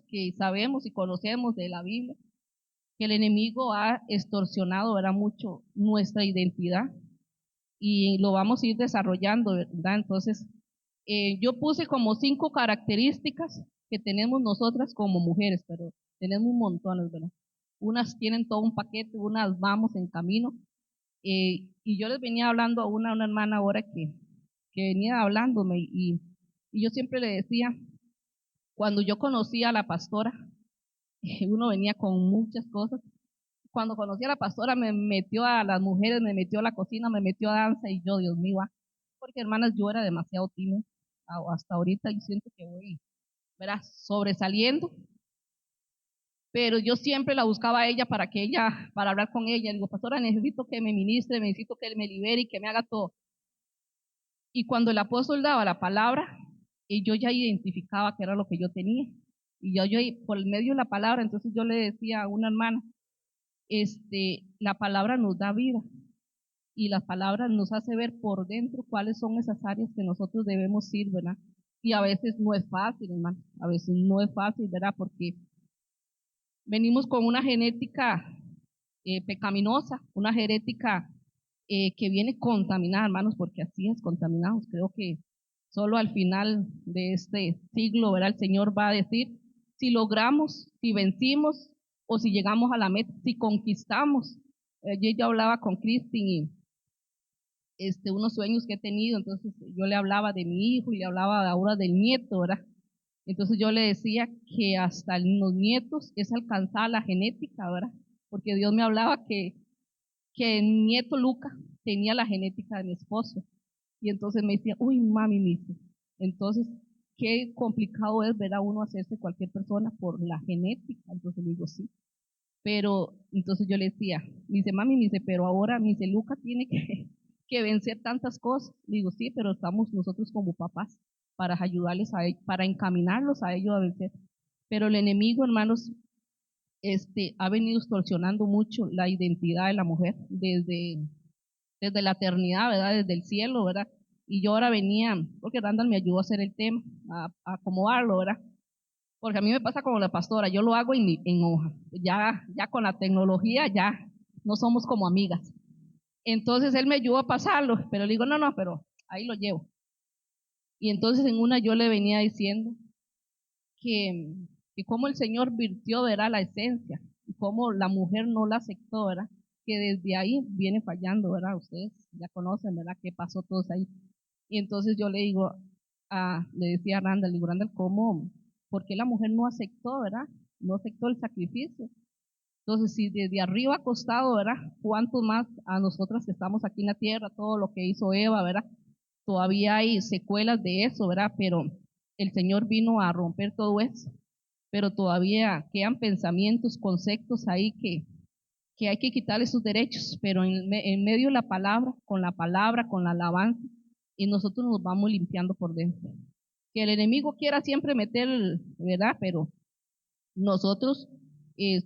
que sabemos y conocemos de la Biblia, que el enemigo ha extorsionado, ¿verdad?, mucho nuestra identidad y lo vamos a ir desarrollando, ¿verdad? Entonces, yo puse como 5 características que tenemos nosotras como mujeres, pero tenemos un montón, ¿verdad? Unas tienen todo un paquete, unas vamos en camino. Y yo les venía hablando a una hermana ahora que venía hablándome y yo siempre le decía, cuando yo conocí a la pastora, uno venía con muchas cosas. Cuando conocí a la pastora me metió a las mujeres, me metió a la cocina, me metió a danza y yo, Dios mío, porque hermanas, yo era demasiado tímida. Hasta ahorita yo siento que voy, ¿verdad?, sobresaliendo, pero yo siempre la buscaba a ella para hablar con ella. Digo, pastora, necesito que me ministre, necesito que me libere y que me haga todo. Y cuando el apóstol daba la palabra, y yo ya identificaba que era lo que yo tenía. Y yo por el medio de la palabra, entonces yo le decía a una hermana, la palabra nos da vida y la palabra nos hace ver por dentro cuáles son esas áreas que nosotros debemos ir, ¿verdad? Y a veces no es fácil, hermano, a veces no es fácil, ¿verdad? Porque venimos con una genética pecaminosa, una genética que viene contaminada, hermanos, porque así es, contaminados. Creo que solo al final de este siglo, ¿verdad?, el Señor va a decir si logramos, si vencimos o si llegamos a la meta, si conquistamos. Yo hablaba con Cristin y unos sueños que he tenido, entonces yo le hablaba de mi hijo y le hablaba ahora del nieto, ¿verdad? Entonces yo le decía que hasta en los nietos es alcanzar la genética, ¿verdad? Porque Dios me hablaba que el nieto Luca tenía la genética de mi esposo. Y entonces me decía, uy, mami, me dice, entonces, qué complicado es ver a uno hacerse cualquier persona por la genética. Entonces le digo, sí. Pero entonces yo le decía, me dice, mami, me dice, pero ahora, me dice, Luca tiene que vencer tantas cosas. Le digo, sí, pero estamos nosotros como papás para ayudarles a ellos, para encaminarlos a ellos a vencer. Pero el enemigo, hermanos, ha venido extorsionando mucho la identidad de la mujer desde la eternidad, ¿verdad? Desde el cielo, ¿verdad? Y yo ahora venía, porque Randall me ayudó a hacer el tema, a acomodarlo, ¿verdad? Porque a mí me pasa como la pastora, yo lo hago en hoja. Ya con la tecnología ya no somos como amigas. Entonces él me ayudó a pasarlo, pero le digo, no, no, pero ahí lo llevo. Y entonces en una yo le venía diciendo que, que cómo el Señor virtió, ¿verdad?, la esencia, y cómo la mujer no la aceptó, ¿verdad? Que desde ahí viene fallando, ¿verdad? Ustedes ya conocen, ¿verdad?, qué pasó todos ahí. Y entonces yo le digo, le decía a Randall, le digo, Randall, ¿cómo? ¿Por qué la mujer no aceptó, ¿verdad? No aceptó el sacrificio. Entonces, si desde arriba ha costado, ¿verdad? ¿Cuánto más a nosotras que estamos aquí en la tierra, todo lo que hizo Eva, ¿verdad? Todavía hay secuelas de eso, ¿verdad? Pero el Señor vino a romper todo eso, pero todavía quedan pensamientos, conceptos ahí que hay que quitarle sus derechos, pero en medio de la palabra, con la alabanza, y nosotros nos vamos limpiando por dentro. Que el enemigo quiera siempre meter, ¿verdad? Pero nosotros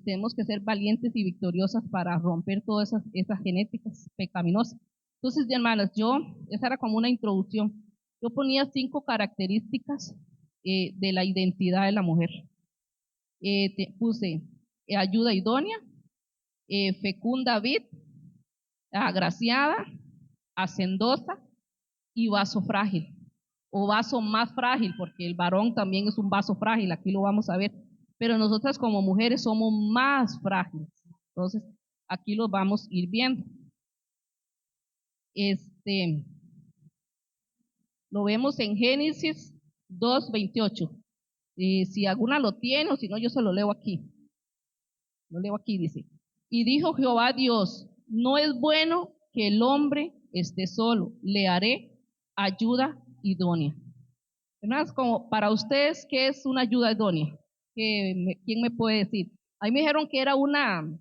tenemos que ser valientes y victoriosas para romper todas esas genéticas pecaminosas. Entonces, hermanas, esa era como una introducción. Yo ponía 5 características de la identidad de la mujer. Puse ayuda idónea, fecunda vid, agraciada, hacendosa y vaso frágil, o vaso más frágil, porque el varón también es un vaso frágil, aquí lo vamos a ver, pero nosotras como mujeres somos más frágiles. Entonces, aquí lo vamos a ir viendo. Lo vemos en Génesis 2:28. Si alguna lo tiene o si no, yo se lo leo aquí. Lo leo aquí, dice. Y dijo Jehová Dios, no es bueno que el hombre esté solo, le haré ayuda idónea. Hermanas, como para ustedes, ¿qué es una ayuda idónea? ¿Quién me puede decir? A mí me dijeron que eran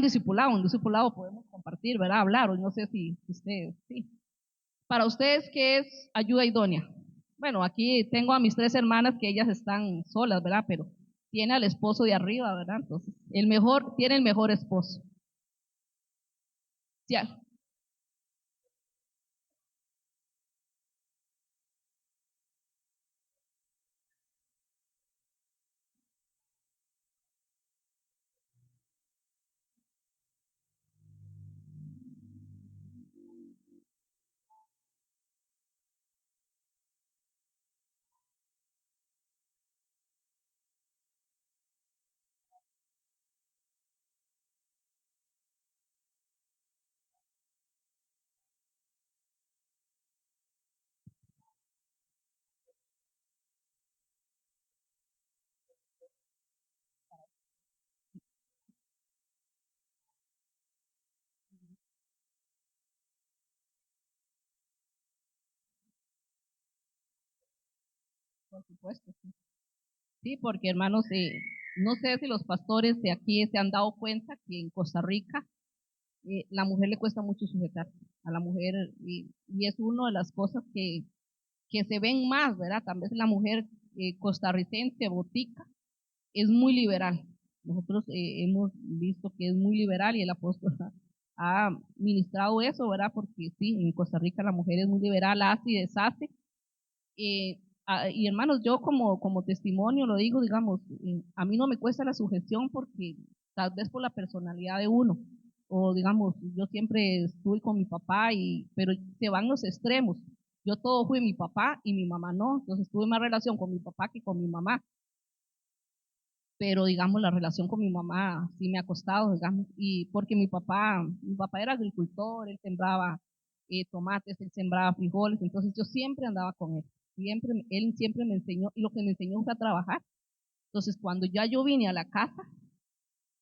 discipulados, un discipulado podemos compartir, ¿verdad? Hablar, o no sé si ustedes, sí. Para ustedes, ¿qué es ayuda idónea? Bueno, aquí tengo a mis 3 hermanas que ellas están solas, ¿verdad? Pero tiene al esposo de arriba, ¿verdad? Entonces, tiene el mejor esposo. Ya, por supuesto. Sí, sí, porque hermanos, no sé si los pastores de aquí se han dado cuenta que en Costa Rica la mujer le cuesta mucho sujetar a la mujer y es una de las cosas que se ven más, ¿verdad? También la mujer costarricense, botica, es muy liberal. Nosotros hemos visto que es muy liberal y el apóstol ha ministrado eso, ¿verdad? Porque sí, en Costa Rica la mujer es muy liberal, hace y deshace. Y hermanos, yo como testimonio lo digo, digamos, a mí no me cuesta la sujeción porque tal vez por la personalidad de uno, o digamos, yo siempre estuve con mi papá, pero se van los extremos. Yo todo fui mi papá y mi mamá no, entonces tuve más relación con mi papá que con mi mamá, pero digamos, la relación con mi mamá sí me ha costado, digamos, y porque mi papá era agricultor, él sembraba tomates, él sembraba frijoles, entonces yo siempre andaba con él, él siempre me enseñó, y lo que me enseñó fue a trabajar. Entonces, cuando ya yo vine a la casa,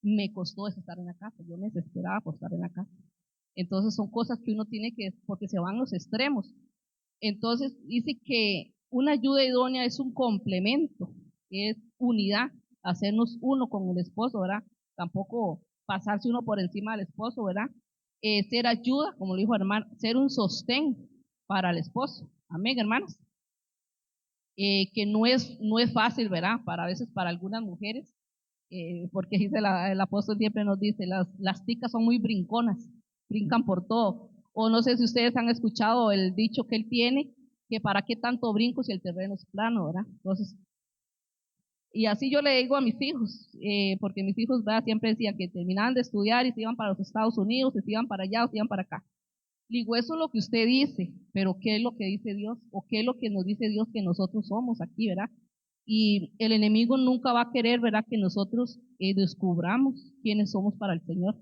me costó eso estar en la casa, yo me desesperaba por estar en la casa. Entonces, son cosas que uno tiene que, porque se van los extremos. Entonces, dice que una ayuda idónea es un complemento, es unidad, hacernos uno con el esposo, ¿verdad? Tampoco pasarse uno por encima del esposo, ¿verdad? Ser ayuda, como lo dijo hermano, ser un sostén para el esposo. Amén, hermanos. Que no es fácil, ¿verdad? Para a veces para algunas mujeres, porque dice el apóstol siempre nos dice, las ticas son muy brinconas, brincan por todo. O no sé si ustedes han escuchado el dicho que él tiene, que para qué tanto brinco si el terreno es plano, ¿verdad? Entonces, y así yo le digo a mis hijos, porque mis hijos, ¿verdad? Siempre decían que terminaban de estudiar y se iban para los Estados Unidos, se iban para allá o se iban para acá. Digo, eso es lo que usted dice, pero ¿qué es lo que dice Dios? ¿O qué es lo que nos dice Dios que nosotros somos aquí, verdad? Y el enemigo nunca va a querer, ¿verdad?, que nosotros descubramos quiénes somos para el Señor.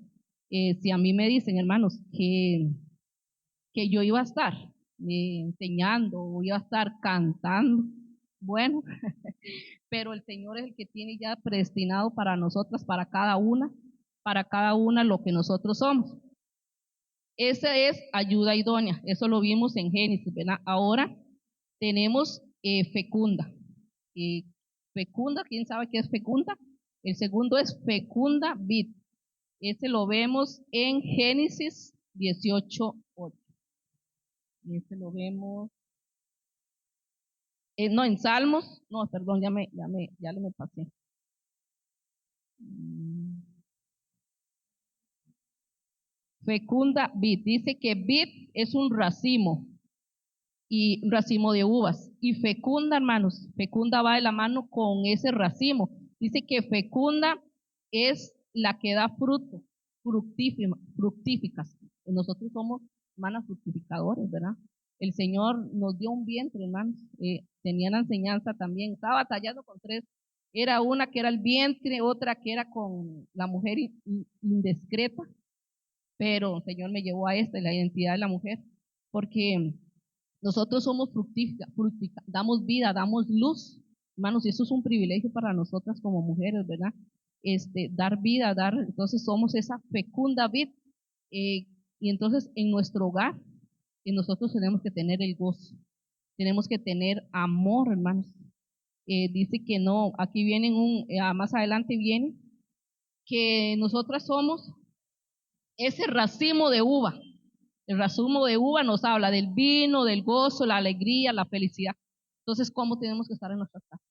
Si a mí me dicen, hermanos, que yo iba a estar enseñando o iba a estar cantando, bueno, pero el Señor es el que tiene ya predestinado para nosotras, para cada una lo que nosotros somos. Esa es ayuda idónea, eso lo vimos en Génesis, ¿verdad? Ahora tenemos fecunda. Eh, fecunda, ¿quién sabe qué es fecunda? El segundo es fecunda vid. Ese lo vemos en Génesis 18:8. Ese lo vemos, no, en Salmos, no, perdón, ya le me pasé. Mm, Fecunda vid, dice que vid es un racimo, y racimo de uvas. Y fecunda, hermanos, fecunda va de la mano con ese racimo. Dice que fecunda es la que da fruto, fructíficas. Nosotros somos hermanas fructificadores, ¿verdad? El Señor nos dio un vientre, hermanos. Tenía la enseñanza también. Estaba batallando con tres. Era una que era el vientre, otra que era con la mujer indiscreta, pero el Señor me llevó a esta, la identidad de la mujer, porque nosotros somos damos vida, damos luz, hermanos, y eso es un privilegio para nosotras como mujeres, ¿verdad? Dar vida, entonces somos esa fecunda vid, y entonces en nuestro hogar, nosotros tenemos que tener el gozo, tenemos que tener amor, hermanos. Dice que no, aquí vienen más adelante viene que nosotras somos ese racimo de uva. El racimo de uva nos habla del vino, del gozo, la alegría, la felicidad. Entonces, ¿cómo tenemos que estar en nuestra casa?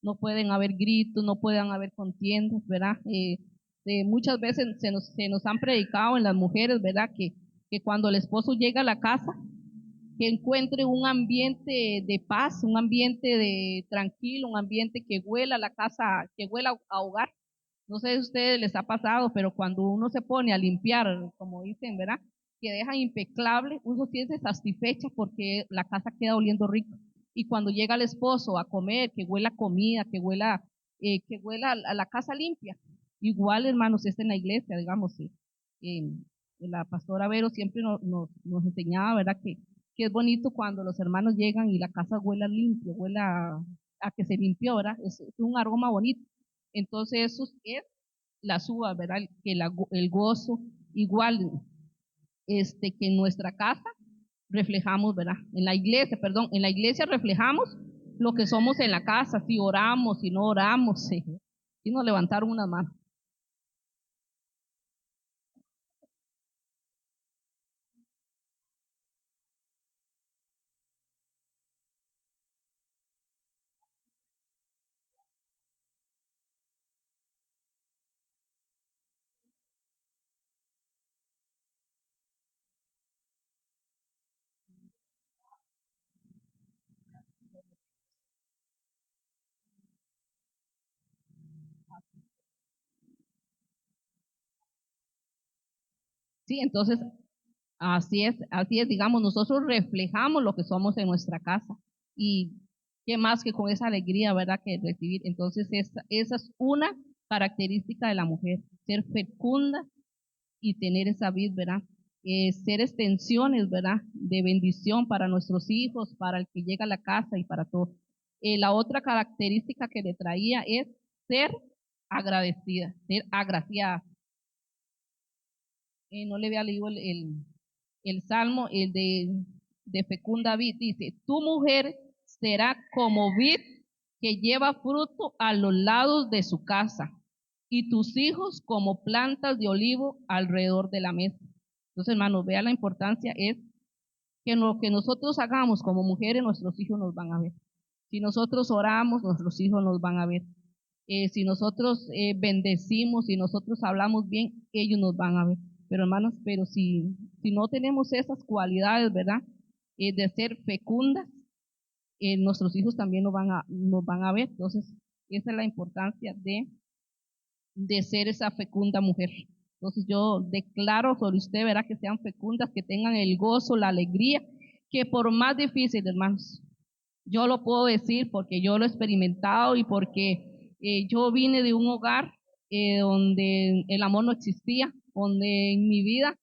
No pueden haber gritos, no pueden haber contiendas, ¿verdad? Muchas veces se nos han predicado en las mujeres, ¿verdad? Que cuando el esposo llega a la casa, que encuentre un ambiente de paz, un ambiente de tranquilo, un ambiente que huela a la casa, que huela a hogar. No sé si a ustedes les ha pasado, pero cuando uno se pone a limpiar, como dicen, ¿verdad? Que deja impecable, uno se siente satisfecha porque la casa queda oliendo rico. Y cuando llega el esposo a comer, que huela comida, que huela a la casa limpia. Igual, hermanos, es en la iglesia, digamos, la pastora Vero siempre nos enseñaba, ¿verdad? Que es bonito cuando los hermanos llegan y la casa huela limpio, huela a que se limpió, ¿verdad? Es un aroma bonito. Entonces, eso es las uvas, ¿verdad? Que el gozo, igual, que en nuestra casa reflejamos, ¿verdad? En la iglesia reflejamos lo que somos en la casa, si oramos, si no oramos, si nos levantaron una mano. Sí, entonces así es, digamos, nosotros reflejamos lo que somos en nuestra casa y qué más que con esa alegría, ¿verdad? Que recibir. Entonces, esa es una característica de la mujer, ser fecunda y tener esa vid, ¿verdad? Ser extensiones, ¿verdad? De bendición para nuestros hijos, para el que llega a la casa y para todo. La otra característica que le traía es ser agradecida, ser agraciada. No le había leído el salmo, el de fecunda vid, dice, tu mujer será como vid que lleva fruto a los lados de su casa, y tus hijos como plantas de olivo alrededor de la mesa. Entonces, hermanos, vea la importancia, es que lo que nosotros hagamos como mujeres, nuestros hijos nos van a ver. Si nosotros oramos, nuestros hijos nos van a ver. Si nosotros bendecimos, si nosotros hablamos bien, ellos nos van a ver. Pero hermanos, pero si no tenemos esas cualidades, ¿verdad? De ser fecundas, nuestros hijos también nos van a ver. Entonces, esa es la importancia de ser esa fecunda mujer. Entonces yo declaro sobre usted, verá, que sean fecundas, que tengan el gozo, la alegría, que por más difícil, hermanos, yo lo puedo decir porque yo lo he experimentado y porque yo vine de un hogar donde el amor no existía, donde en mi vida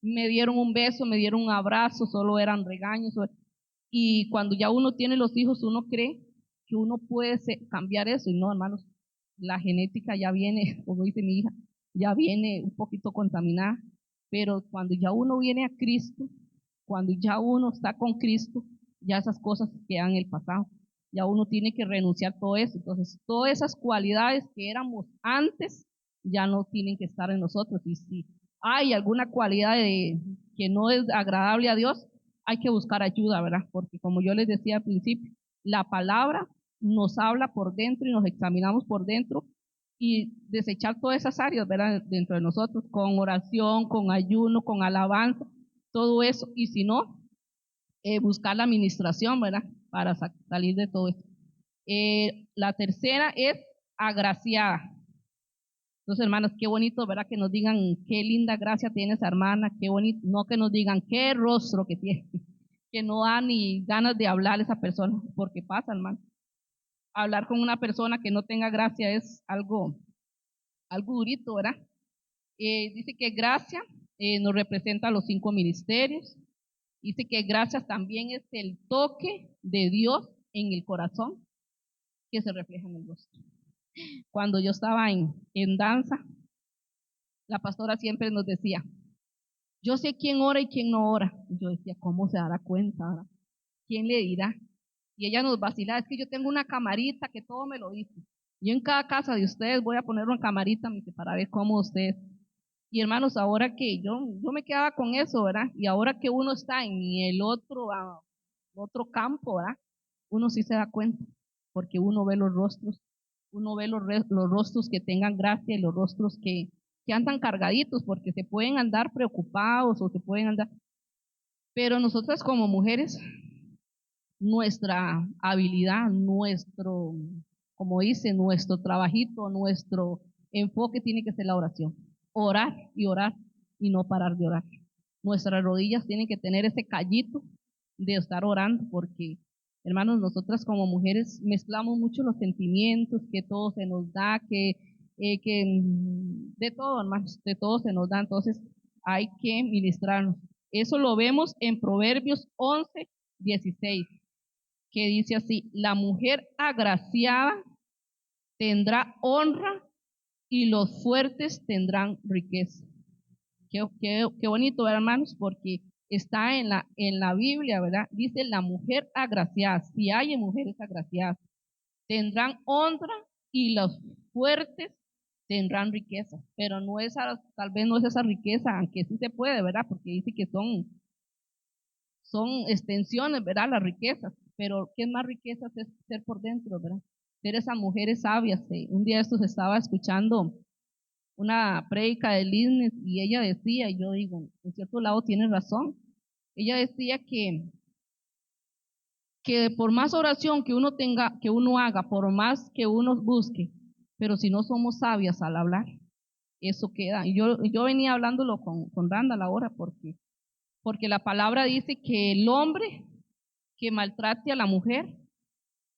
me dieron un beso, me dieron un abrazo, solo eran regaños. Y cuando ya uno tiene los hijos, uno cree que uno puede cambiar eso. Y no, hermanos, la genética ya viene, como dice mi hija, ya viene un poquito contaminada. Pero cuando ya uno viene a Cristo, cuando ya uno está con Cristo, ya esas cosas quedan en el pasado. Ya uno tiene que renunciar a todo eso. Entonces, todas esas cualidades que éramos antes ya no tienen que estar en nosotros. Y si hay alguna cualidad que no es agradable a Dios, hay que buscar ayuda, ¿verdad? Porque como yo les decía al principio, la palabra nos habla por dentro y nos examinamos por dentro y desechar todas esas áreas, ¿verdad? Dentro de nosotros, con oración, con ayuno, con alabanza, todo eso. Y si no, buscar la administración, ¿verdad? Para salir de todo esto. La tercera es agraciada. Entonces, hermanos, qué bonito, ¿verdad? Que nos digan qué linda gracia tiene esa hermana, qué bonito, no que nos digan qué rostro que tiene, que no da ni ganas de hablar a esa persona, porque pasa, hermano. Hablar con una persona que no tenga gracia es algo durito, ¿verdad? Dice que gracia nos representa los 5 ministerios. Dice que gracia también es el toque de Dios en el corazón que se refleja en el rostro. Cuando yo estaba en danza, la pastora siempre nos decía, yo sé quién ora y quién no ora. Y yo decía, ¿cómo se dará cuenta? ¿Verdad? ¿Quién le dirá? Y ella nos vacilaba, es que yo tengo una camarita que todo me lo dice. Yo en cada casa de ustedes voy a poner una camarita para ver cómo ustedes. Y hermanos, ahora que yo me quedaba con eso, ¿verdad? Y ahora que uno está en el otro campo, ¿verdad? Uno sí se da cuenta, porque uno ve los rostros, uno ve los rostros que tengan gracia y los rostros que andan cargaditos, porque se pueden andar preocupados o se pueden andar. Pero nosotras como mujeres, nuestra habilidad, como dice, nuestro trabajito, nuestro enfoque tiene que ser la oración. Orar y no parar de orar. Nuestras rodillas tienen que tener ese callito de estar orando porque, hermanos, nosotras como mujeres mezclamos mucho los sentimientos, que todo se nos da, de todo, hermanos, de todo se nos da. Entonces hay que ministrarnos. Eso lo vemos en Proverbios 11:16, que dice así, la mujer agraciada tendrá honra y los fuertes tendrán riqueza. Qué bonito, hermanos, porque está en la Biblia, ¿verdad? Dice la mujer agraciada, si hay mujeres agraciadas, tendrán honra y los fuertes tendrán riqueza, pero no esa, tal vez no es esa riqueza, aunque sí se puede, ¿verdad? Porque dice que son extensiones, ¿verdad? Las riquezas, pero ¿qué más riquezas es ser por dentro, ¿verdad? Ser esas mujeres sabias. Un día estos estaba escuchando una prédica de Lisnes y ella decía, y yo digo, en cierto lado tiene razón, ella decía que por más oración que uno tenga, que uno haga, por más que uno busque, pero si no somos sabias al hablar, eso queda. Y yo venía hablándolo con Randall ahora porque la palabra dice que el hombre que maltrate a la mujer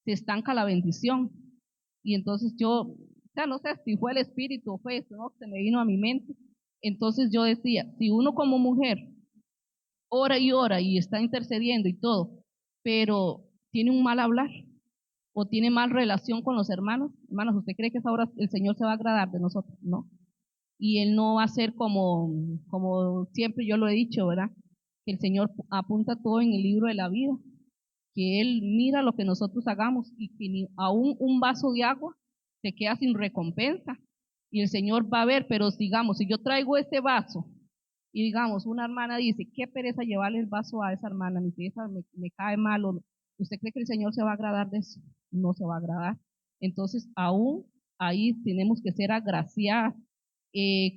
se estanca la bendición. Y entonces yo, o sea, no sé si fue el espíritu o fue eso, ¿no? Se me vino a mi mente. Entonces yo decía, si uno como mujer ora y está intercediendo y todo, pero tiene un mal hablar o tiene mal relación con los hermanos, hermanos, ¿usted cree que esa hora el Señor se va a agradar de nosotros? No. Y Él no va a ser como siempre yo lo he dicho, ¿verdad? Que el Señor apunta todo en el libro de la vida, que Él mira lo que nosotros hagamos y que ni aún un vaso de agua se queda sin recompensa. Y el Señor va a ver, pero digamos, si yo traigo ese vaso y digamos, una hermana dice, qué pereza llevarle el vaso a esa hermana, mi hija me cae mal, o ¿usted cree que el Señor se va a agradar de eso? No se va a agradar. Entonces, aún ahí tenemos que ser agraciadas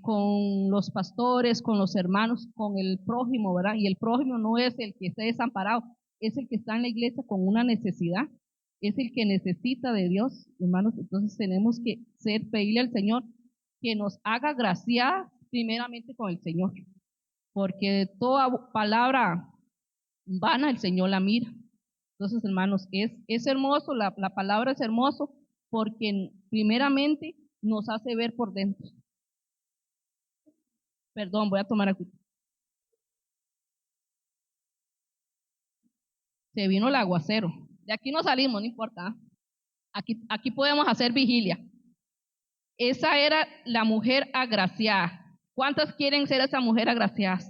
con los pastores, con los hermanos, con el prójimo, ¿verdad? Y el prójimo no es el que esté desamparado, es el que está en la iglesia con una necesidad, es el que necesita de Dios, hermanos. Entonces tenemos que pedirle al Señor que nos haga gracia primeramente con el Señor, porque toda palabra vana el Señor la mira. Entonces, hermanos, es hermoso, la palabra es hermoso porque primeramente nos hace ver por dentro. Perdón, voy a tomar aquí. Se vino el aguacero. De aquí no salimos, no importa. Aquí podemos hacer vigilia. Esa era la mujer agraciada. ¿Cuántas quieren ser esa mujer agraciada?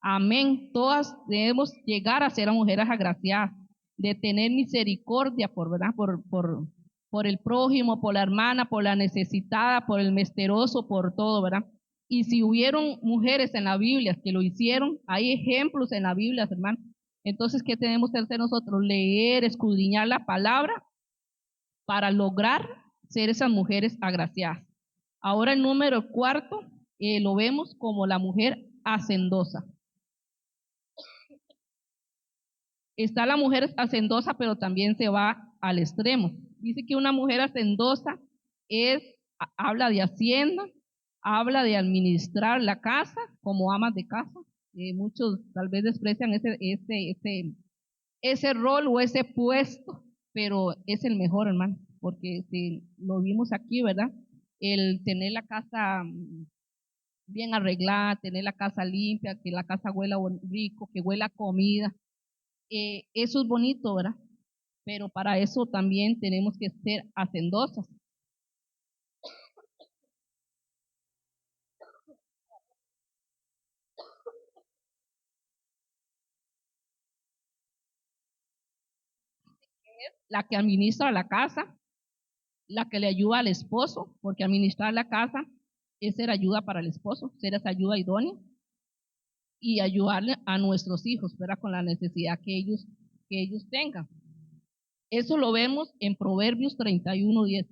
Amén. Todas debemos llegar a ser mujeres agraciadas, de tener misericordia ¿verdad? Por el prójimo, por la hermana, por la necesitada, por el menesteroso, por todo, ¿verdad? Y si hubieron mujeres en la Biblia que lo hicieron, hay ejemplos en la Biblia, hermano. Entonces, ¿qué tenemos que hacer nosotros? Leer, escudriñar la palabra para lograr ser esas mujeres agraciadas. Ahora el número cuarto lo vemos como la mujer hacendosa. Está la mujer hacendosa, pero también se va al extremo. Dice que una mujer hacendosa habla de hacienda, habla de administrar la casa como amas de casa. Muchos tal vez desprecian ese rol o ese puesto, pero es el mejor, hermano, porque si lo vimos aquí, ¿verdad? El tener la casa bien arreglada, tener la casa limpia, que la casa huela rico, que huela comida, eso es bonito, ¿verdad? Pero para eso también tenemos que ser hacendosas. La que administra la casa, la que le ayuda al esposo, porque administrar la casa es ser ayuda para el esposo, ser esa ayuda idónea y ayudarle a nuestros hijos, ¿verdad? Con la necesidad que ellos tengan. Eso lo vemos en Proverbios 31:10.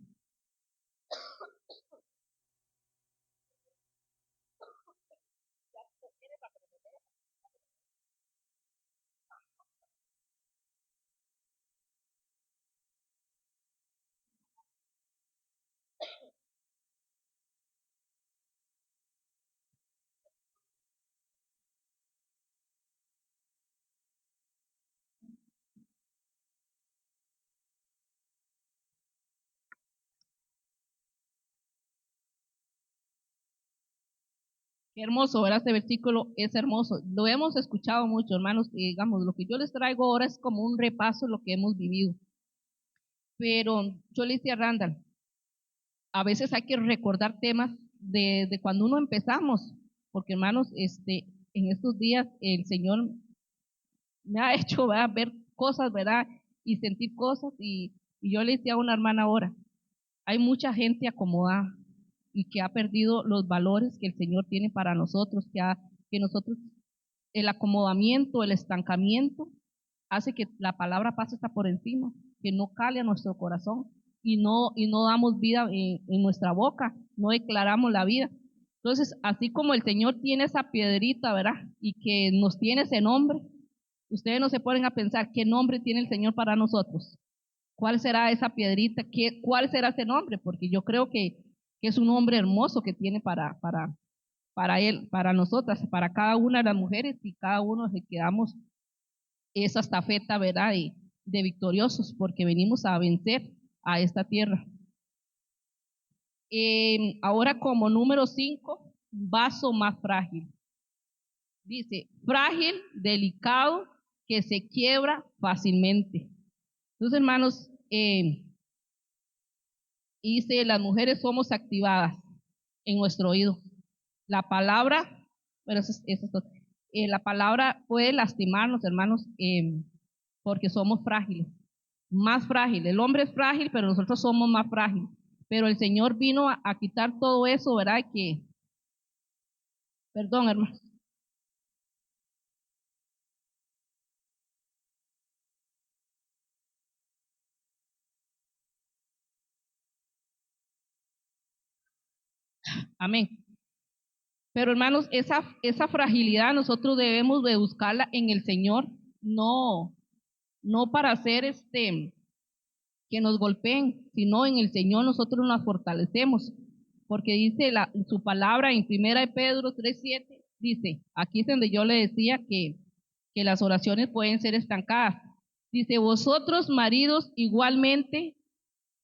Qué hermoso, ¿verdad? Este versículo es hermoso. Lo hemos escuchado mucho, hermanos. Digamos, lo que yo les traigo ahora es como un repaso de lo que hemos vivido. Pero yo le decía a Randall, a veces hay que recordar temas de cuando uno empezamos, porque hermanos, en estos días el Señor me ha hecho, ¿verdad?, ver cosas, ¿verdad?, y sentir cosas. Y yo le decía a una hermana ahora, hay mucha gente acomodada y que ha perdido los valores que el Señor tiene para nosotros, que nosotros, el acomodamiento, el estancamiento, hace que la palabra pase hasta por encima, que no cale a nuestro corazón y no damos vida en nuestra boca, no declaramos la vida. Entonces, así como el Señor tiene esa piedrita, ¿verdad?, y que nos tiene ese nombre, ustedes no se ponen a pensar qué nombre tiene el Señor para nosotros. ¿Cuál será esa piedrita? ¿Cuál será ese nombre? Porque yo creo que es un nombre hermoso que tiene para él, para nosotras, para cada una de las mujeres y cada uno que quedamos esa estafeta, ¿verdad?, de victoriosos, porque venimos a vencer a esta tierra. Ahora como número 5, vaso más frágil. Dice, frágil, delicado, que se quiebra fácilmente. Entonces, hermanos, dice, las mujeres somos activadas en nuestro oído. La palabra, bueno, la palabra puede lastimarnos, hermanos, porque somos frágiles, más frágiles. El hombre es frágil, pero nosotros somos más frágiles. Pero el Señor vino a quitar todo eso, ¿verdad? Perdón, hermanos. Amén. Pero hermanos, esa fragilidad nosotros debemos de buscarla en el Señor, no para hacer que nos golpeen, sino en el Señor nosotros nos fortalecemos, porque dice su palabra en 1 Pedro 3:7, dice, aquí es donde yo le decía que las oraciones pueden ser estancadas. Dice, vosotros maridos igualmente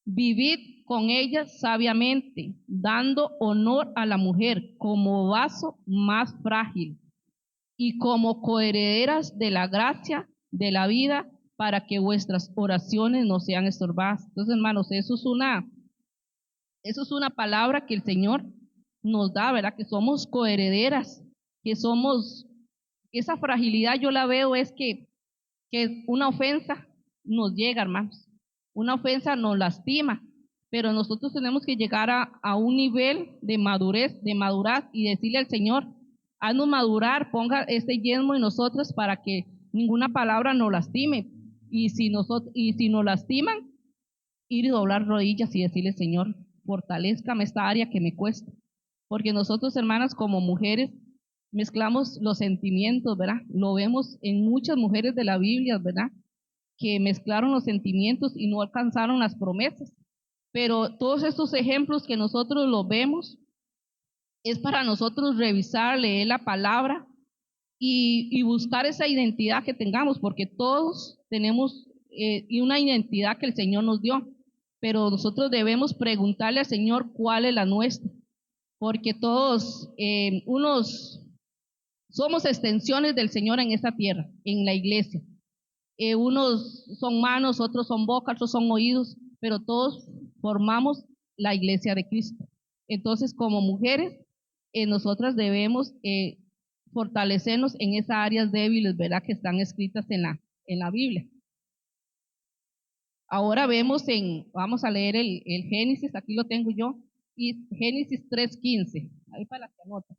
vivid con ellas sabiamente, dando honor a la mujer como vaso más frágil y como coherederas de la gracia de la vida, para que vuestras oraciones no sean estorbadas. Entonces, hermanos, eso es una palabra que el Señor nos da, ¿verdad? Que somos coherederas, que somos, esa fragilidad yo la veo es que una ofensa nos llega, hermanos. Una ofensa nos lastima, pero nosotros tenemos que llegar a un nivel de madurez, de madurez y decirle al Señor, haznos madurar, ponga este yelmo en nosotros para que ninguna palabra nos lastime. Y si nos lastiman, ir y doblar rodillas y decirle, Señor, fortalézcame esta área que me cuesta. Porque nosotros, hermanas, como mujeres, mezclamos los sentimientos, ¿verdad? Lo vemos en muchas mujeres de la Biblia, ¿verdad?, que mezclaron los sentimientos y no alcanzaron las promesas. Pero todos estos ejemplos que nosotros los vemos es para nosotros revisar, leer la palabra y buscar esa identidad que tengamos, porque todos tenemos y una identidad que el Señor nos dio, pero nosotros debemos preguntarle al Señor cuál es la nuestra, porque todos unos somos extensiones del Señor en esta tierra, en la iglesia. Unos son manos, otros son bocas, otros son oídos, pero todos formamos la iglesia de Cristo. Entonces, como mujeres, nosotras debemos fortalecernos en esas áreas débiles, ¿verdad?, que están escritas en la Biblia. Ahora vamos a leer el Génesis, aquí lo tengo yo, y Génesis 3:15, ahí para las que anotan.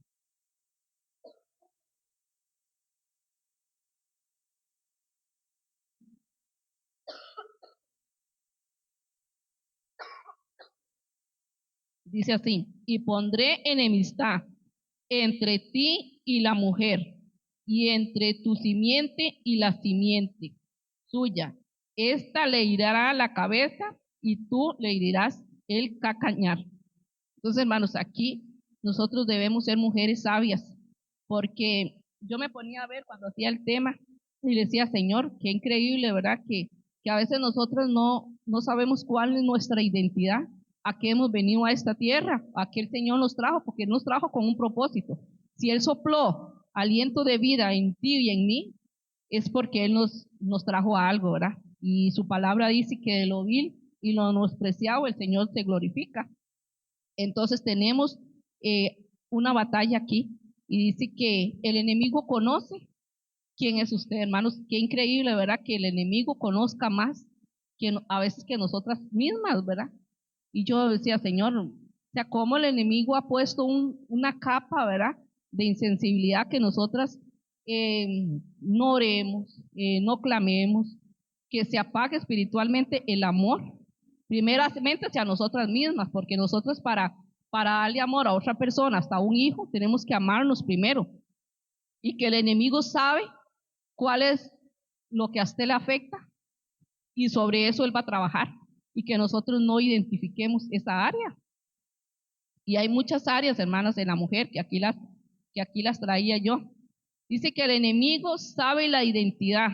Dice así, y pondré enemistad entre ti y la mujer, y entre tu simiente y la simiente suya. Esta le herirá la cabeza y tú le herirás el calcañar. Entonces, hermanos, aquí nosotros debemos ser mujeres sabias, porque yo me ponía a ver cuando hacía el tema y decía, Señor, qué increíble, ¿verdad? Que a veces nosotros no sabemos cuál es nuestra identidad, a qué hemos venido a esta tierra, a qué el Señor nos trajo, porque Él nos trajo con un propósito. Si Él sopló aliento de vida en ti y en mí, es porque Él nos trajo a algo, ¿verdad? Y su palabra dice que de lo vil y lo menospreciado el Señor se glorifica. Entonces tenemos una batalla aquí y dice que el enemigo conoce quién es usted, hermanos. Qué increíble, ¿verdad? Que el enemigo conozca más que a veces que nosotras mismas, ¿verdad? Y yo decía, Señor, o sea, cómo el enemigo ha puesto una capa, ¿verdad? De insensibilidad que nosotras no oremos, no clamemos, que se apague espiritualmente el amor, primeramente hacia nosotras mismas, porque nosotros para darle amor a otra persona, hasta a un hijo, tenemos que amarnos primero. Y que el enemigo sabe cuál es lo que a usted le afecta y sobre eso él va a trabajar y que nosotros no identifiquemos esa área. Y hay muchas áreas, hermanas, en la mujer que aquí las traía yo. Dice que el enemigo sabe la identidad,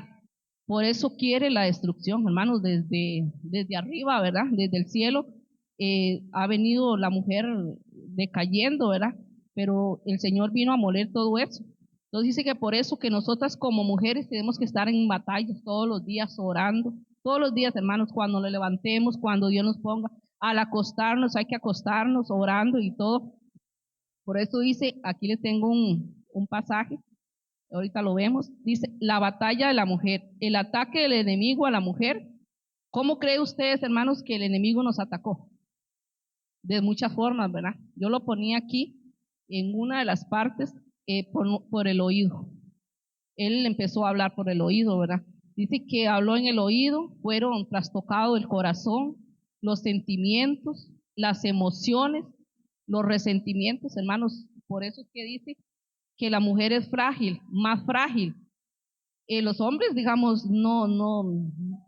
por eso quiere la destrucción, hermanos, desde arriba, ¿verdad? Desde el cielo ha venido la mujer decayendo, ¿verdad? Pero el Señor vino a moler todo eso. Entonces dice que por eso que nosotras como mujeres tenemos que estar en batallas todos los días orando, todos los días, hermanos, cuando nos levantemos, cuando Dios nos ponga, al acostarnos, hay que acostarnos orando y todo. Por eso dice, aquí les tengo un pasaje, ahorita lo vemos, dice, la batalla de la mujer, el ataque del enemigo a la mujer. ¿Cómo creen ustedes, hermanos, que el enemigo nos atacó? De muchas formas, ¿verdad? Yo lo ponía aquí en una de las partes por el oído. Él empezó a hablar por el oído, ¿verdad? Dice que habló en el oído, fueron trastocados el corazón, los sentimientos, las emociones, los resentimientos, hermanos. Por eso es que dice que la mujer es frágil, más frágil. Los hombres, digamos,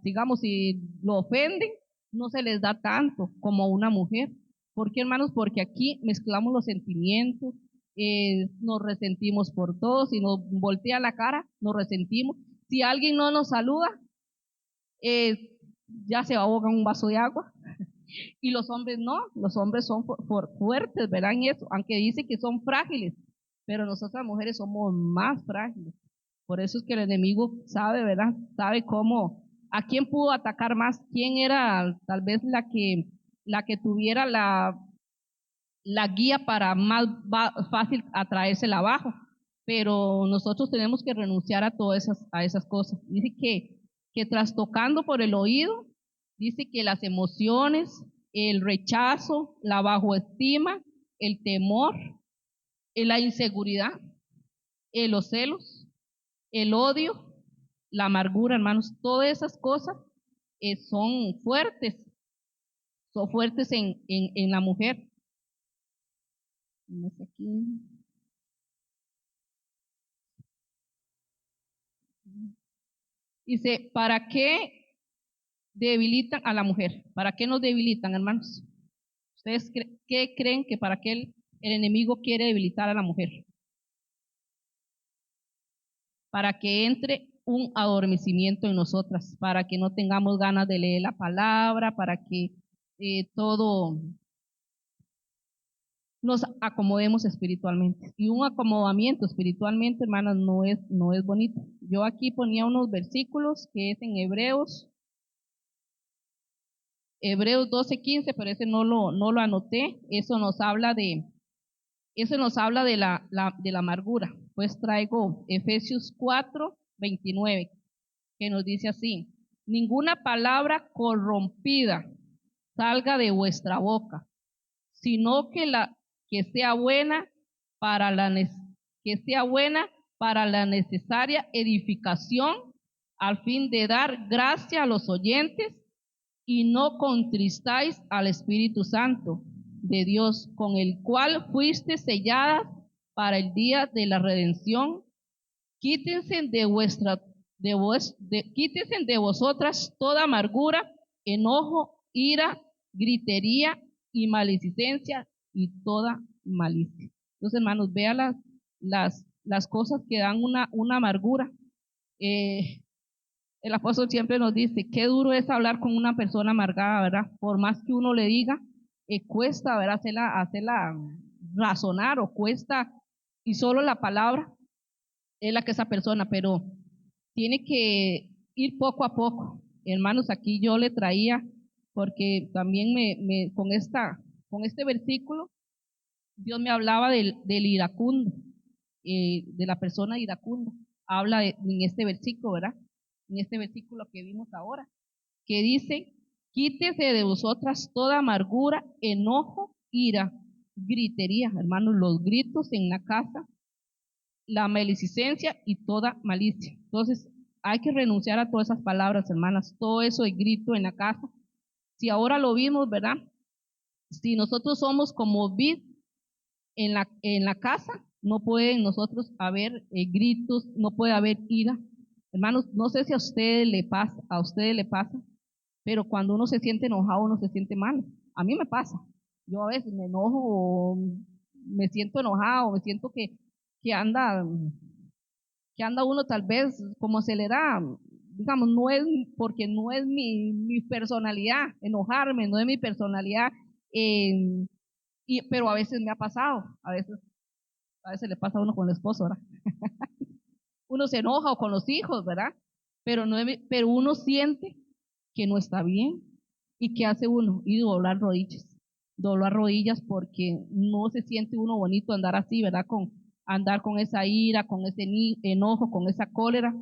digamos, si lo ofenden, no se les da tanto como una mujer. ¿Por qué, hermanos? Porque aquí mezclamos los sentimientos, nos resentimos por todo, si nos voltea la cara, nos resentimos. Si alguien no nos saluda, eh, ya se ahoga un vaso de agua. Y los hombres no, los hombres son fuertes, ¿verdad? En eso, aunque dice que son frágiles, pero nosotras mujeres somos más frágiles. Por eso es que el enemigo sabe, ¿verdad? Sabe cómo, a quién pudo atacar más, quién era tal vez la que tuviera la guía para más fácil atraérsela abajo. Pero nosotros tenemos que renunciar a todas esas cosas. Dice que trastocando por el oído, dice que las emociones, el rechazo, la bajoestima, el temor, la inseguridad, los celos, el odio, la amargura, hermanos, todas esas cosas son fuertes en la mujer. Dice, ¿para qué debilitan a la mujer? ¿Para qué nos debilitan, hermanos? ¿Ustedes qué creen que para qué el enemigo quiere debilitar a la mujer? Para que entre un adormecimiento en nosotras, para que no tengamos ganas de leer la palabra, para que todo nos acomodemos espiritualmente. Y un acomodamiento espiritualmente, hermanas, no es bonito. Yo aquí ponía unos versículos que es en Hebreos 12:15, pero ese no lo anoté. Eso nos habla de la amargura. Pues traigo Efesios 4:29, que nos dice así: ninguna palabra corrompida salga de vuestra boca, sino que sea buena para que sea buena para la necesaria edificación, al fin de dar gracia a los oyentes, y no contristáis al Espíritu Santo de Dios, con el cual fuiste selladas para el día de la redención. Quítense quítense de vosotras toda amargura, enojo, ira, gritería y maledicencia y toda malicia. Entonces, hermanos, vean las cosas que dan una amargura. El apóstol siempre nos dice, qué duro es hablar con una persona amargada, ¿verdad? Por más que uno le diga, cuesta, ¿verdad? Hacerla razonar o cuesta, y solo la palabra es la que esa persona, pero tiene que ir poco a poco. Hermanos, aquí yo le traía, porque también con este versículo, Dios me hablaba del iracundo, de la persona iracunda. habla en este versículo, ¿verdad? En este versículo que vimos ahora, que dice, quítese de vosotras toda amargura, enojo, ira, gritería, hermanos, los gritos en la casa, la maledicencia y toda malicia. Entonces, hay que renunciar a todas esas palabras, hermanas, todo eso de grito en la casa. Si ahora lo vimos, ¿verdad? Si nosotros somos como vid en la casa, no pueden nosotros haber gritos, no puede haber ira. Hermanos, no sé si a ustedes le pasa, pero cuando uno se siente enojado, uno se siente mal. A mí me pasa. Yo a veces me enojo o me siento enojado, o me siento que anda, que anda uno tal vez como acelerado. Digamos, no es porque no es mi personalidad enojarme, no es mi personalidad, eh, pero a veces me ha pasado, a veces le pasa a uno con el esposo, ¿verdad? Uno se enoja o con los hijos, ¿verdad? Pero, no es, pero uno siente que no está bien. ¿Y qué hace uno? Y doblar rodillas porque no se siente uno bonito andar así, ¿verdad? Andar con esa ira, con ese enojo, con esa cólera.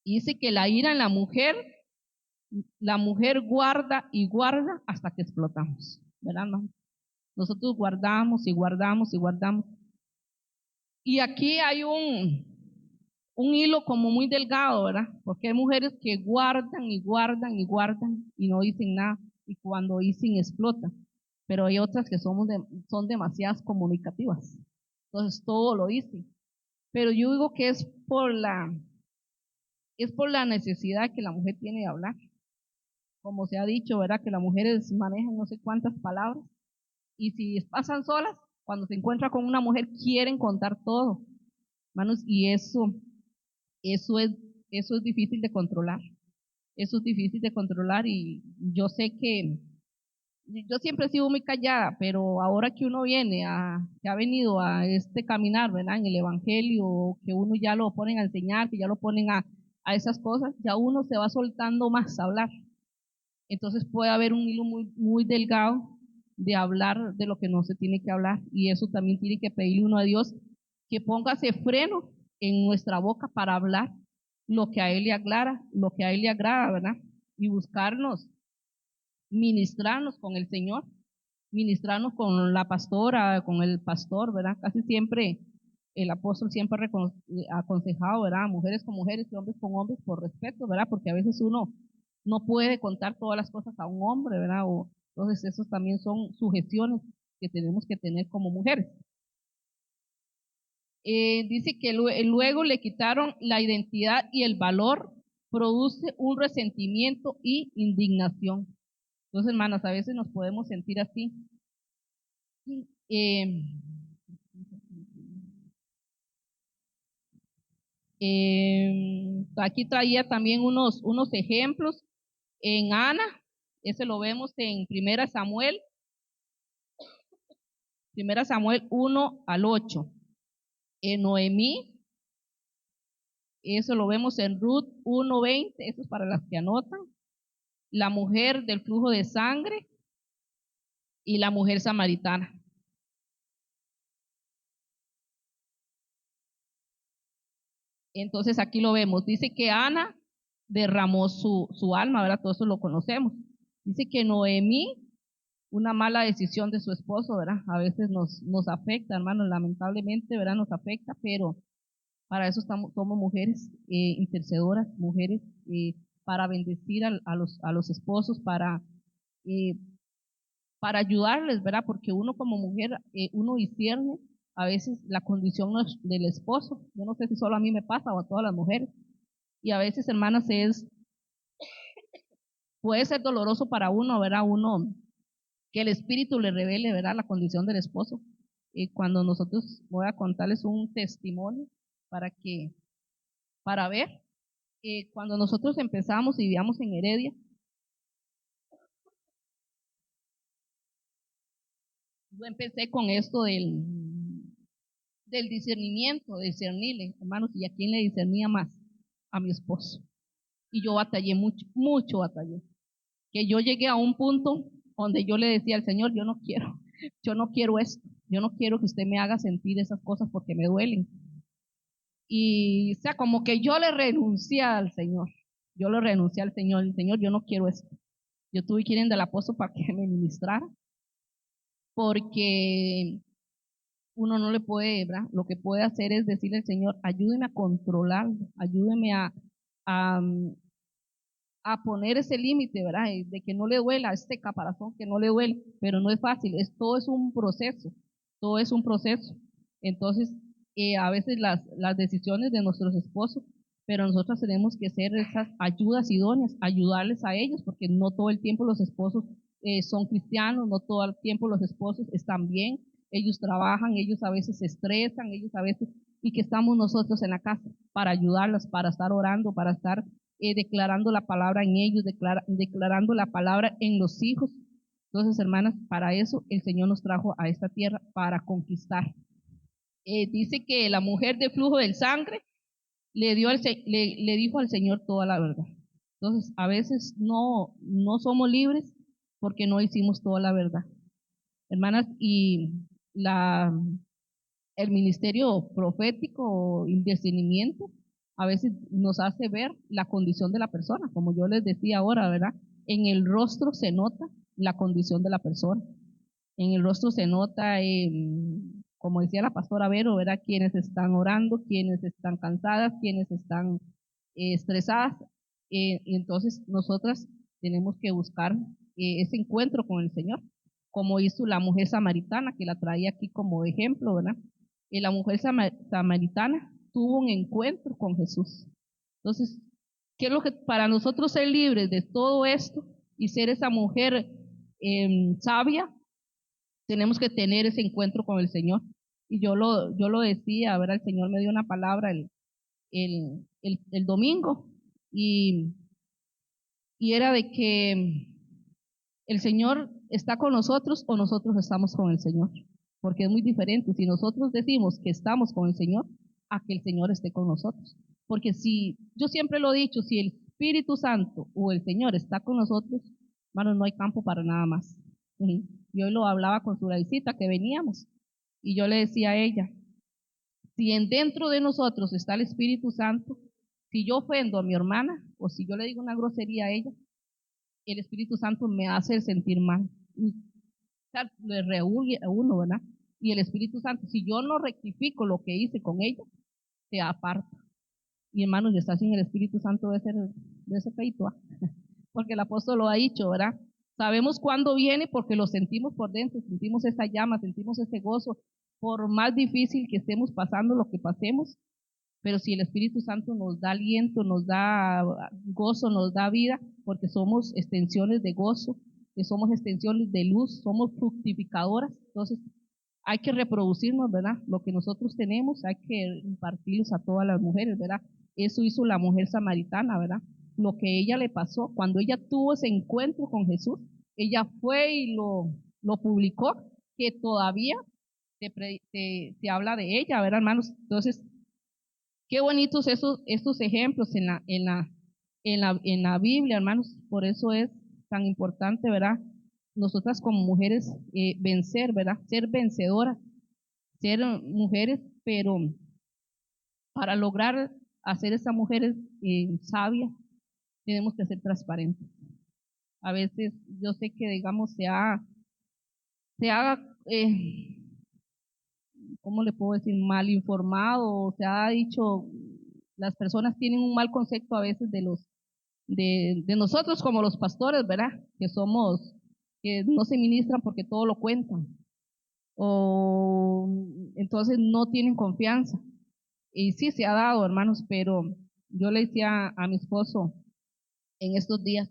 Y dice que la ira en la mujer guarda y guarda hasta que explotamos, ¿verdad? ¿No? Nosotros guardamos y guardamos y guardamos. Y aquí hay un hilo como muy delgado, ¿verdad? Porque hay mujeres que guardan y guardan y guardan y no dicen nada. Y cuando dicen explota. Pero hay otras que son demasiadas comunicativas. Entonces todo lo dicen. Pero yo digo que es por la necesidad que la mujer tiene de hablar. Como se ha dicho, ¿verdad? Que las mujeres manejan no sé cuántas palabras. Y si pasan solas, cuando se encuentra con una mujer, quieren contar todo. Hermanos, y eso es, eso es difícil de controlar. Eso es difícil de controlar y yo sé que yo siempre he sido muy callada, pero ahora que uno que ha venido a este caminar, ¿verdad? En el Evangelio, que uno ya lo ponen a enseñar, que ya lo ponen a esas cosas, ya uno se va soltando más a hablar. Entonces puede haber un hilo muy, muy delgado de hablar de lo que no se tiene que hablar y eso también tiene que pedirle uno a Dios que ponga ese freno en nuestra boca para hablar lo que a Él le aclara, lo que a Él le agrada, ¿verdad? Y buscarnos, ministrarnos con el Señor, ministrarnos con la pastora, con el pastor, ¿verdad? Casi siempre el apóstol siempre ha aconsejado, ¿verdad? Mujeres con mujeres y hombres con hombres por respeto, ¿verdad? Porque a veces uno no puede contar todas las cosas a un hombre, ¿verdad? Entonces, esos también son sugestiones que tenemos que tener como mujeres. Dice que luego le quitaron la identidad y el valor, produce un resentimiento y indignación. Entonces, hermanas, a veces nos podemos sentir así. Eh, Aquí traía también unos ejemplos en Ana, ese lo vemos en Primera Samuel 1 al 8. En Noemí, eso lo vemos en Ruth 1:20, eso es para las que anotan. La mujer del flujo de sangre y la mujer samaritana. Entonces aquí lo vemos, dice que Ana derramó su alma, ¿verdad? Todo eso lo conocemos. Dice que Noemí, una mala decisión de su esposo, ¿verdad? A veces nos afecta, hermanos, lamentablemente, ¿verdad? Nos afecta, pero para eso somos mujeres intercedoras, mujeres para bendecir a los esposos, eh, para ayudarles, ¿verdad? Porque uno como mujer, uno discierne a veces la condición del esposo. Yo no sé si solo a mí me pasa o a todas las mujeres. Y a veces, hermanas, puede ser doloroso para uno, ¿verdad? Uno, que el espíritu le revele, ¿verdad? La condición del esposo. Cuando nosotros, voy a contarles un testimonio para para ver, cuando nosotros empezamos y vivíamos en Heredia, yo empecé con esto del discernimiento, de discernirle, hermanos, ¿y a quién le discernía más? A mi esposo. Y yo batallé mucho, mucho batallé. Que yo llegué a un punto donde yo le decía al Señor, yo no quiero esto, yo no quiero que usted me haga sentir esas cosas porque me duelen. Y, o sea, como que yo le renuncié al Señor. Yo le renuncié al Señor. El Señor, yo no quiero esto. Yo tuve que ir en el apóstol para que me ministrara, porque uno no le puede, ¿verdad? Lo que puede hacer es decirle al Señor, ayúdeme a controlarlo, ayúdeme a, a poner ese límite, ¿verdad? De que no le duela este caparazón, que no le duele, pero no es fácil, todo es un proceso, todo es un proceso. Entonces, a veces las decisiones de nuestros esposos, pero nosotros tenemos que ser esas ayudas idóneas, ayudarles a ellos, porque no todo el tiempo los esposos son cristianos, no todo el tiempo los esposos están bien, ellos trabajan, ellos a veces se estresan, ellos a veces, y que estamos nosotros en la casa para ayudarlas, para estar orando, para estar declarando la palabra en ellos, declarando la palabra en los hijos. Entonces, hermanas, para eso el Señor nos trajo a esta tierra, para conquistar. Dice que la mujer de flujo del sangre le dijo al Señor toda la verdad. Entonces, a veces no somos libres porque no hicimos toda la verdad. Hermanas, y la, el ministerio profético y el discernimiento a veces nos hace ver la condición de la persona, como yo les decía ahora, ¿verdad? En el rostro se nota la condición de la persona. En el rostro se nota, como decía la pastora Vero, ¿verdad? Quienes están orando, quienes están cansadas, quienes están estresadas. Y entonces nosotras tenemos que buscar ese encuentro con el Señor, como hizo la mujer samaritana, que la traía aquí como ejemplo, ¿verdad? La mujer samaritana tuvo un encuentro con Jesús. Entonces, ¿qué es lo que para nosotros ser libres de todo esto y ser esa mujer sabia? Tenemos que tener ese encuentro con el Señor. Y yo lo decía, ¿verdad? El Señor me dio una palabra el domingo y, y era de que el Señor está con nosotros o nosotros estamos con el Señor, porque es muy diferente si nosotros decimos que estamos con el Señor a que el Señor esté con nosotros. Porque si, yo siempre lo he dicho, si el Espíritu Santo o el Señor está con nosotros, hermanos, no hay campo para nada más. Y hoy lo hablaba con su visita que veníamos y yo le decía a ella, si en dentro de nosotros está el Espíritu Santo, si yo ofendo a mi hermana o si yo le digo una grosería a ella, el Espíritu Santo me hace sentir mal. Y, o sea, le rehuye a uno, ¿verdad? Y el Espíritu Santo, si yo no rectifico lo que hice con ella, se aparta. Y hermanos, ya está sin el Espíritu Santo de ese feito, ¿ah? Porque el apóstol lo ha dicho, ¿verdad? Sabemos cuándo viene porque lo sentimos por dentro, sentimos esa llama, sentimos ese gozo, por más difícil que estemos pasando lo que pasemos, pero si el Espíritu Santo nos da aliento, nos da gozo, nos da vida, porque somos extensiones de gozo, que somos extensiones de luz, somos fructificadoras, entonces hay que reproducirnos, ¿verdad? Lo que nosotros tenemos, hay que impartirlos a todas las mujeres, ¿verdad? Eso hizo la mujer samaritana, ¿verdad? Lo que ella le pasó, cuando ella tuvo ese encuentro con Jesús, ella fue y lo publicó, que todavía se habla de ella, ¿verdad, hermanos? Entonces, qué bonitos estos ejemplos en la Biblia, hermanos. Por eso es tan importante, ¿verdad? Nosotras como mujeres vencer, ¿verdad? Ser vencedoras, ser mujeres, pero para lograr hacer esas mujeres sabias, tenemos que ser transparentes. A veces yo sé que, digamos, se ha ¿cómo le puedo decir? Mal informado, o se ha dicho, las personas tienen un mal concepto a veces de nosotros como los pastores, ¿verdad? Que no se ministran porque todo lo cuentan, o entonces no tienen confianza. Y sí se ha dado, hermanos, pero yo le decía a mi esposo en estos días,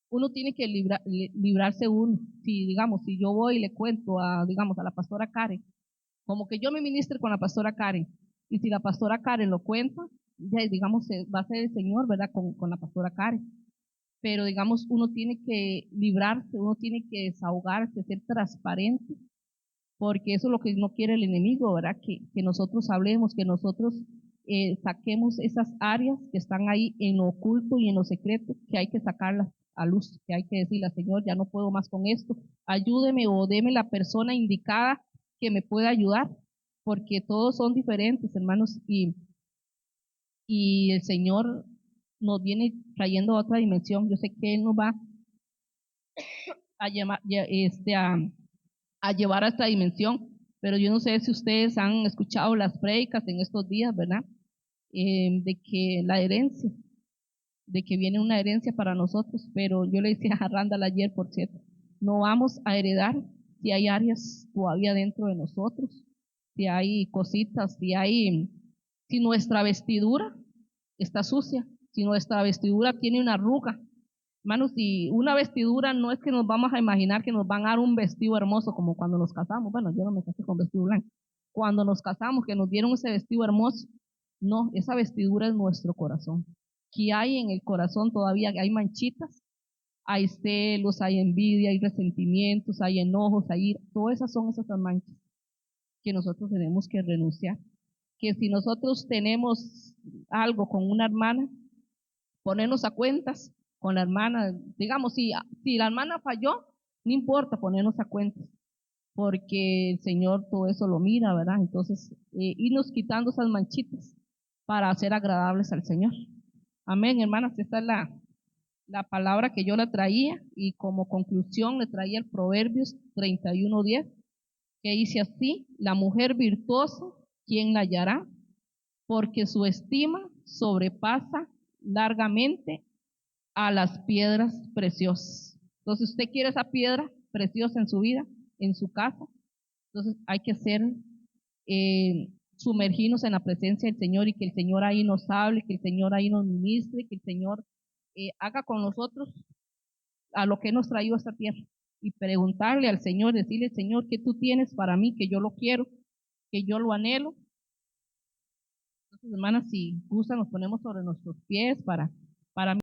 uno tiene que librarse uno. Si, digamos, si yo voy y le cuento digamos, a la pastora Karen, como que yo me ministre con la pastora Karen, y si la pastora Karen lo cuenta, ya digamos, va a ser el Señor, ¿verdad? Con la pastora Karen. Pero digamos, uno tiene que librarse, uno tiene que desahogarse, ser transparente, porque eso es lo que no quiere el enemigo, ¿verdad? Que nosotros hablemos, que nosotros saquemos esas áreas que están ahí en lo oculto y en lo secreto, que hay que sacarlas a luz, que hay que decirle, Señor, ya no puedo más con esto, ayúdeme o deme la persona indicada que me pueda ayudar, porque todos son diferentes, hermanos, y y el Señor nos viene trayendo a otra dimensión. Yo sé que Él nos va a, a llevar a esta dimensión, pero yo no sé si ustedes han escuchado las prédicas en estos días, ¿verdad? De que la herencia, de que viene una herencia para nosotros, pero yo le decía a Randall ayer, por cierto, no vamos a heredar si hay áreas todavía dentro de nosotros, si hay cositas, si nuestra vestidura está sucia, si nuestra vestidura tiene una arruga. Hermanos, si una vestidura no es que nos vamos a imaginar que nos van a dar un vestido hermoso como cuando nos casamos. Bueno, yo no me casé con vestido blanco. Cuando nos casamos, que nos dieron ese vestido hermoso, no, esa vestidura es nuestro corazón. ¿Qué hay en el corazón todavía? Hay manchitas, hay celos, hay envidia, hay resentimientos, hay enojos, hay ira. Todas esas son esas manchas que nosotros tenemos que renunciar. Que si nosotros tenemos algo con una hermana, ponernos a cuentas con la hermana, digamos, si la hermana falló, no importa ponernos a cuentas, porque el Señor todo eso lo mira, ¿verdad? Entonces, irnos quitando esas manchitas para ser agradables al Señor. Amén, hermanas, esta es la palabra que yo le traía, y como conclusión le traía el Proverbios 31:10, que dice así: la mujer virtuosa, ¿quién la hallará? Porque su estima sobrepasa largamente a las piedras preciosas. Entonces, usted quiere esa piedra preciosa en su vida, en su casa. Entonces, hay que sumergirnos en la presencia del Señor, y que el Señor ahí nos hable, que el Señor ahí nos ministre, que el Señor haga con nosotros a lo que nos traído a esta tierra, y preguntarle al Señor, decirle: Señor, ¿qué tú tienes para mí? Que yo lo quiero, que yo lo anhelo. Entonces, hermanas, si gustan, nos ponemos sobre nuestros pies para